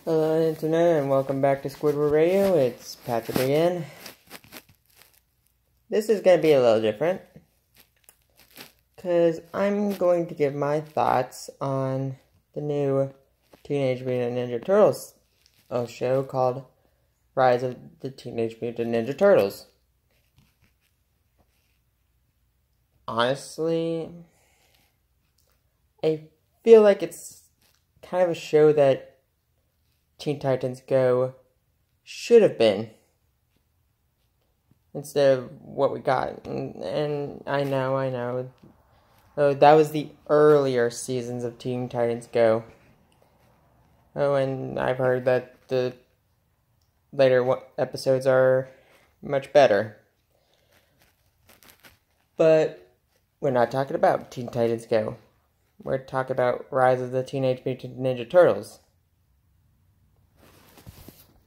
Hello Internet and welcome back to Squidward Radio. It's Patrick again. This is going to be a little different because I'm going to give my thoughts on the new Teenage Mutant Ninja Turtles show called Rise of the Teenage Mutant Ninja Turtles. Honestly, I feel like it's kind of a show that Teen Titans Go should have been instead of what we got. And I know. Oh, that was the earlier seasons of Teen Titans Go. Oh, and I've heard that the later episodes are much better. But we're not talking about Teen Titans Go. We're talking about Rise of the Teenage Mutant Ninja Turtles.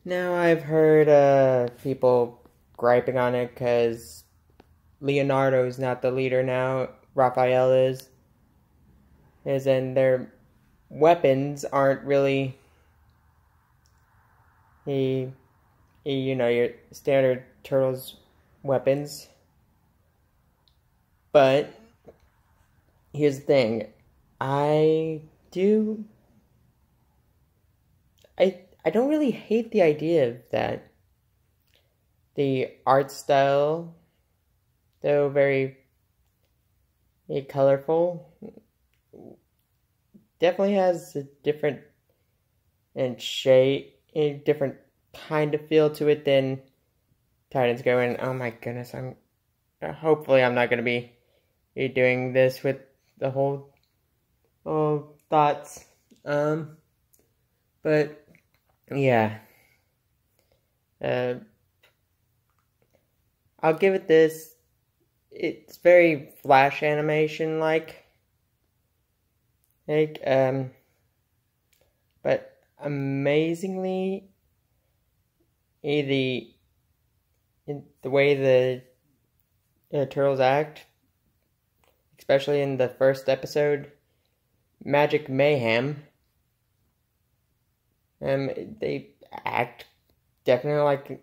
Now, I've heard people griping on it because Leonardo's not the leader now. Raphael is. And their weapons aren't really your standard Turtles weapons. But here's the thing. I don't really hate the idea of that. The art style, though very colorful, definitely has a different a different kind of feel to it than Titans Go. And oh my goodness, hopefully I'm not going to be doing this with the whole thoughts. But yeah. I'll give it this. It's very Flash animation like. But amazingly, in the way the turtles act, especially in the first episode, Magic Mayhem. They act definitely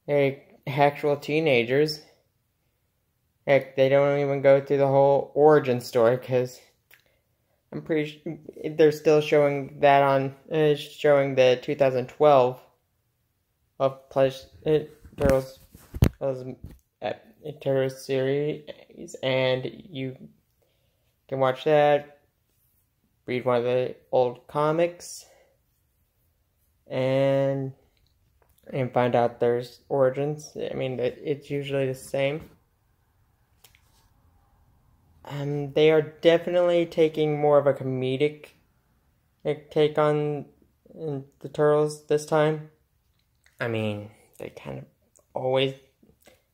like actual teenagers. Heck, they don't even go through the whole origin story because I'm pretty sure they're still showing that on showing the 2012 of Turtles Turtles series, and you can watch that, read one of the old comics, and find out there's origins. I mean, it's usually the same. They are definitely taking more of a comedic take on the Turtles this time. I mean, they kind of always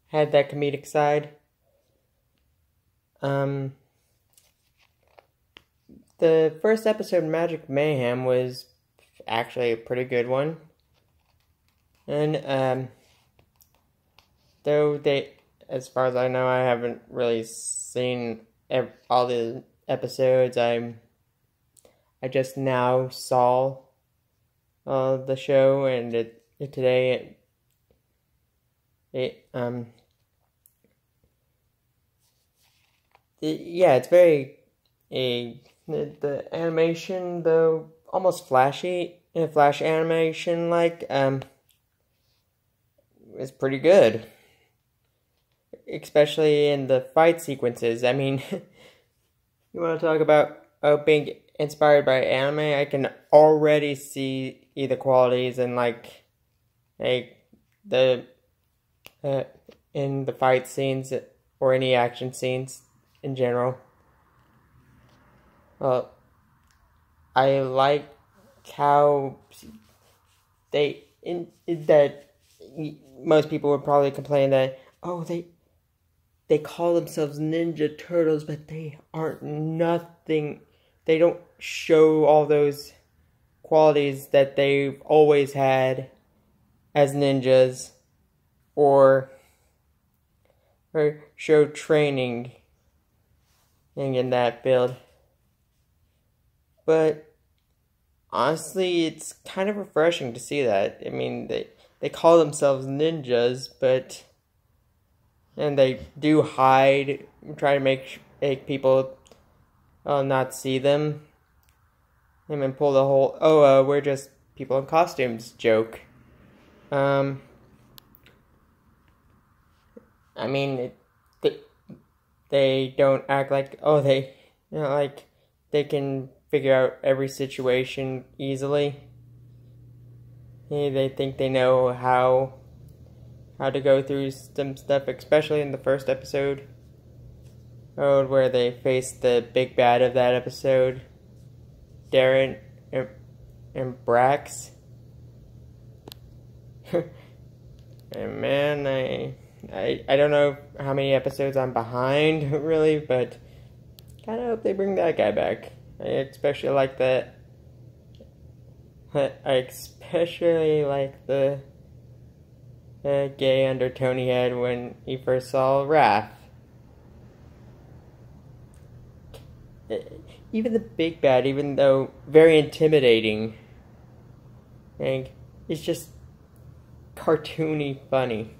had that comedic side. The first episode, Magic Mayhem, was actually a pretty good one. And, though as far as I know, I haven't really seen all the episodes. I just now saw the show, and today it's very the animation, though almost flashy, flash animation like is pretty good, especially in the fight sequences. I mean, you want to talk about being inspired by anime? I can already see the qualities in in the fight scenes or any action scenes in general. Well, I like how that most people would probably complain that, they call themselves Ninja Turtles, but they aren't nothing. They don't show all those qualities that they've always had as ninjas, or show training in that field. But honestly, it's kind of refreshing to see that. I mean, they call themselves ninjas, but and they do hide, try to make people not see them, and then pull the whole we're just people in costumes joke. I mean, they don't act like like they can figure out every situation easily. They think they know how to go through some stuff, especially in the first episode, where they face the big bad of that episode, Darren and Brax. And man, I don't know how many episodes I'm behind, really, but kind of hope they bring that guy back. I especially like that. I especially like the gay undertone he had when he first saw Raph. Even the big bad, even though very intimidating, and it's just cartoony funny.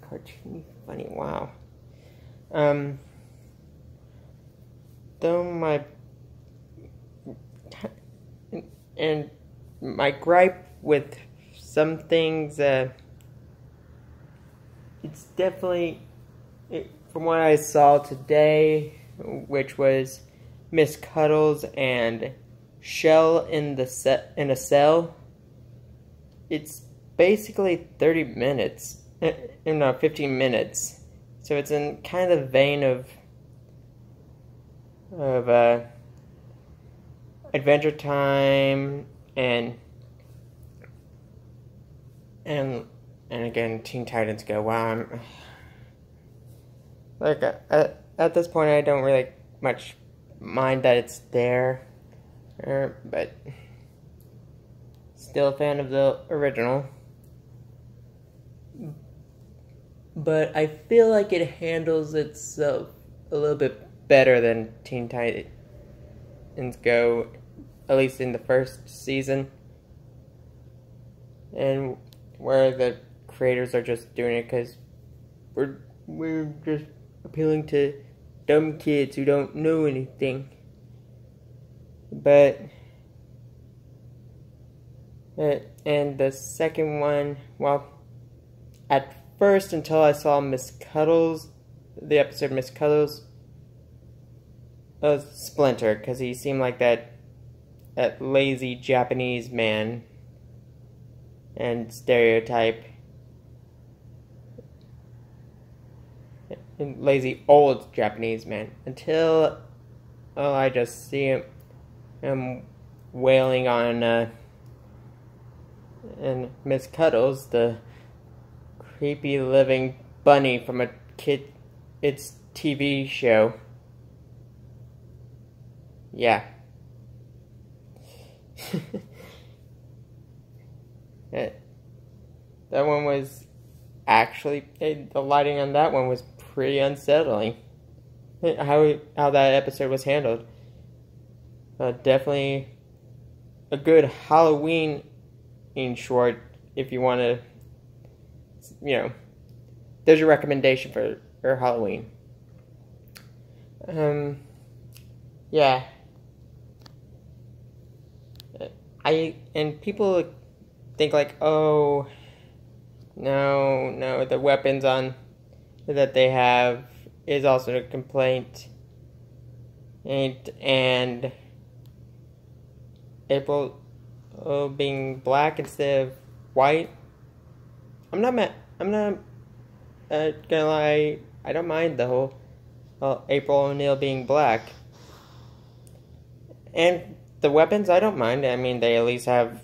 Cartoony funny, wow. Though my gripe with some things, it's definitely, from what I saw today, which was Miss Cuddles and Shell in a cell. It's basically 30 minutes. No, 15 minutes. So it's in kind of the vein of Adventure Time and again Teen Titans Go. Wow, I'm like at this point I don't really much mind that it's there, but still a fan of the original. But I feel like it handles itself a little bit better than Teen Titans Go, at least in the first season. And where the creators are just doing it because we're just appealing to dumb kids who don't know anything. But and the second one, well, at first, until I saw Miss Cuddles, the episode Miss Cuddles, Splinter, because he seemed like that lazy Japanese man and stereotype. Lazy old Japanese man. Until I just see him wailing on and Miss Cuddles, the creepy living bunny from its TV show. Yeah. That one was actually, the lighting on that one was pretty unsettling. How that episode was handled. Definitely a good Halloween short if you want to, there's your recommendation for Halloween. Yeah. And people think like, oh, no, the weapons that they have is also a complaint. And April being black instead of white. I'm not gonna lie. I don't mind the whole April O'Neil being black. And the weapons, I don't mind. I mean, they at least have.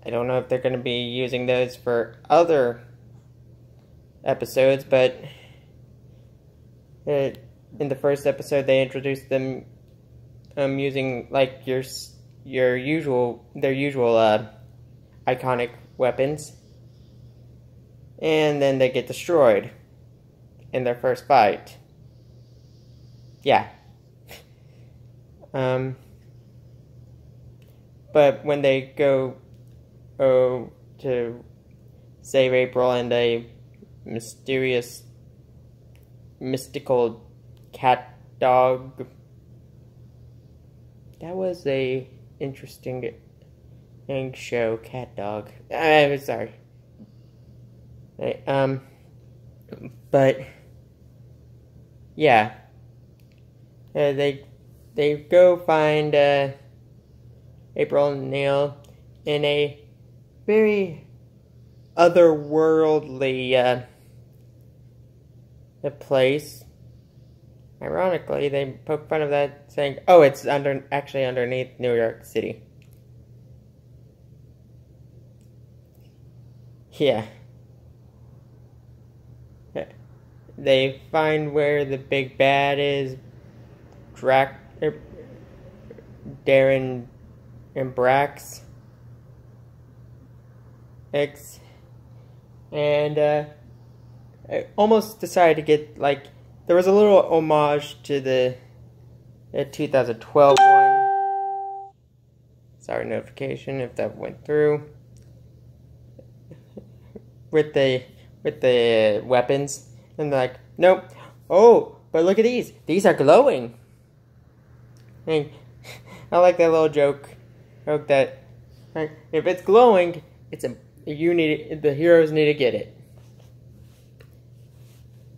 I don't know if they're going to be using those for other episodes, but in the first episode they introduced them using like their usual iconic weapons, and then they get destroyed in their first fight. Yeah. But when they go to save April and a mystical cat dog. That was a interesting show, cat dog. I'm sorry. But yeah, they go find April and Neil in a very otherworldly place. Ironically, they poke fun of that, saying, "Oh, it's actually underneath New York City." Yeah. They find where the big bad is, Darren and Brax X, and I almost decided to get, like, there was a little homage to the 2012 one. Sorry, notification if that went through. With the weapons, and they're like, nope. Oh, but look at these. These are glowing. And I like that little joke. That if it's glowing, the heroes need to get it.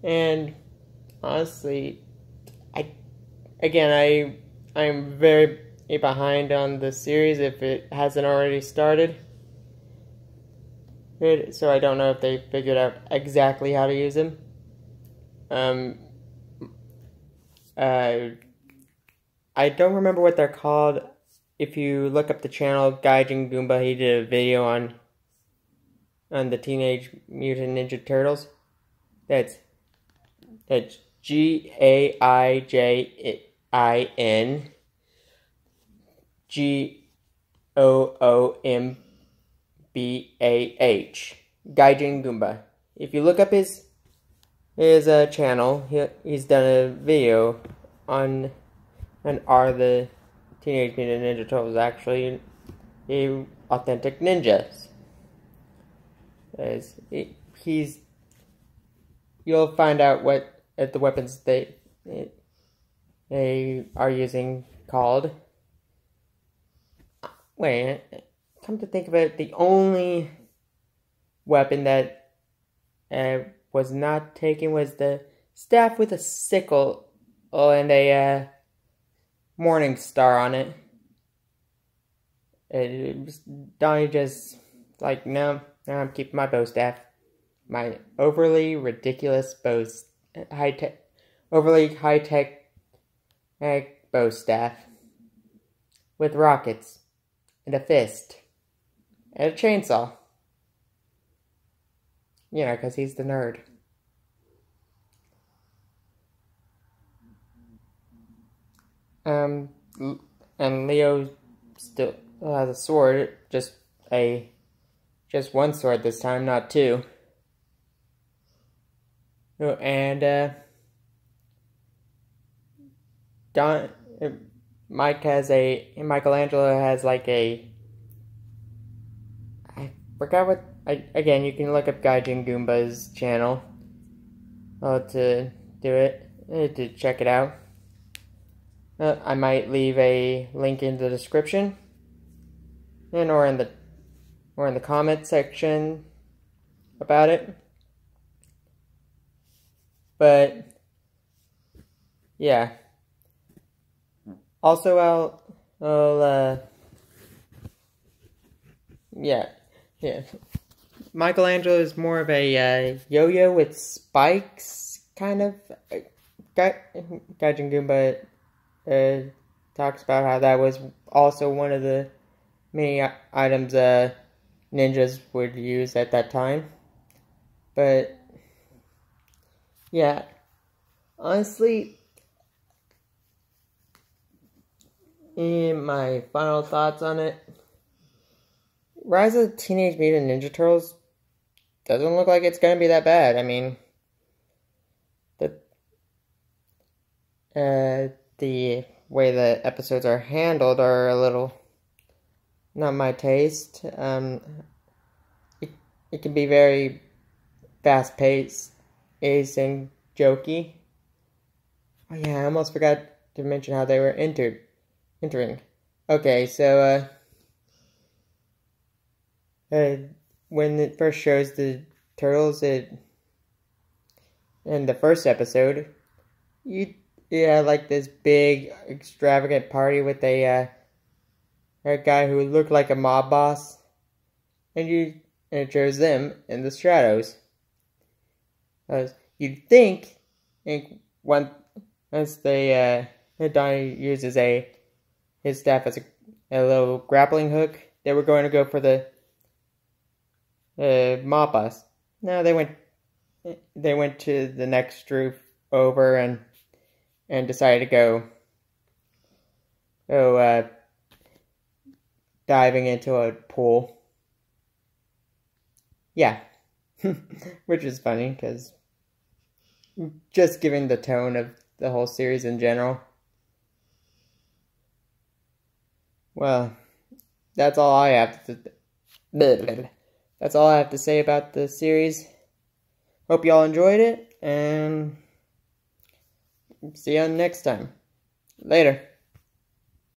And honestly, I'm very behind on the series if it hasn't already started. So I don't know if they figured out exactly how to use them. I don't remember what they're called. If you look up the channel Gaijin Goomba, he did a video on the Teenage Mutant Ninja Turtles. That's GAIJIN GOOMBAH. Gaijin Goomba. If you look up his channel, he's done a video on are the Teenage Mutant Ninja Turtles actually authentic ninjas? You'll find out what the weapons they are using called. Wait, come to think of it, the only weapon that was not taken was the staff with a sickle and a morning star on it. Donnie just like, no, I'm keeping my bow staff. My overly ridiculous overly high-tech bow staff with rockets and a fist and a chainsaw. You know, because he's the nerd. And Leo still has a sword, just one sword this time, not two. And Michelangelo has like I forgot what. Again, you can look up Gaijin Goomba's channel to do it, to check it out. I might leave a link in the description, or in the comment section about it. But yeah. Also, yeah. Michelangelo is more of a yo-yo with spikes, kind of. Gaijin Goomba talks about how that was also one of the many items ninjas would use at that time. But yeah, honestly, in my final thoughts on it, Rise of the Teenage Mutant Ninja Turtles doesn't look like it's going to be that bad. I mean, the way the episodes are handled are a little not my taste. It can be very fast-paced, and jokey. Oh yeah, I almost forgot to mention how they were entering. Okay, so when it first shows the turtles, in the first episode, like this big extravagant party with a guy who looked like a mob boss, and it shows them in the shadows. You'd think, once Donnie uses his staff as a little grappling hook, they were going to go for the mob boss. No, they went to the next roof over and decided to go diving into a pool. Yeah, which is funny because just giving the tone of the whole series in general. Well, that's all I have to. That's all I have to say about the series. Hope y'all enjoyed it, and see you next time. Later.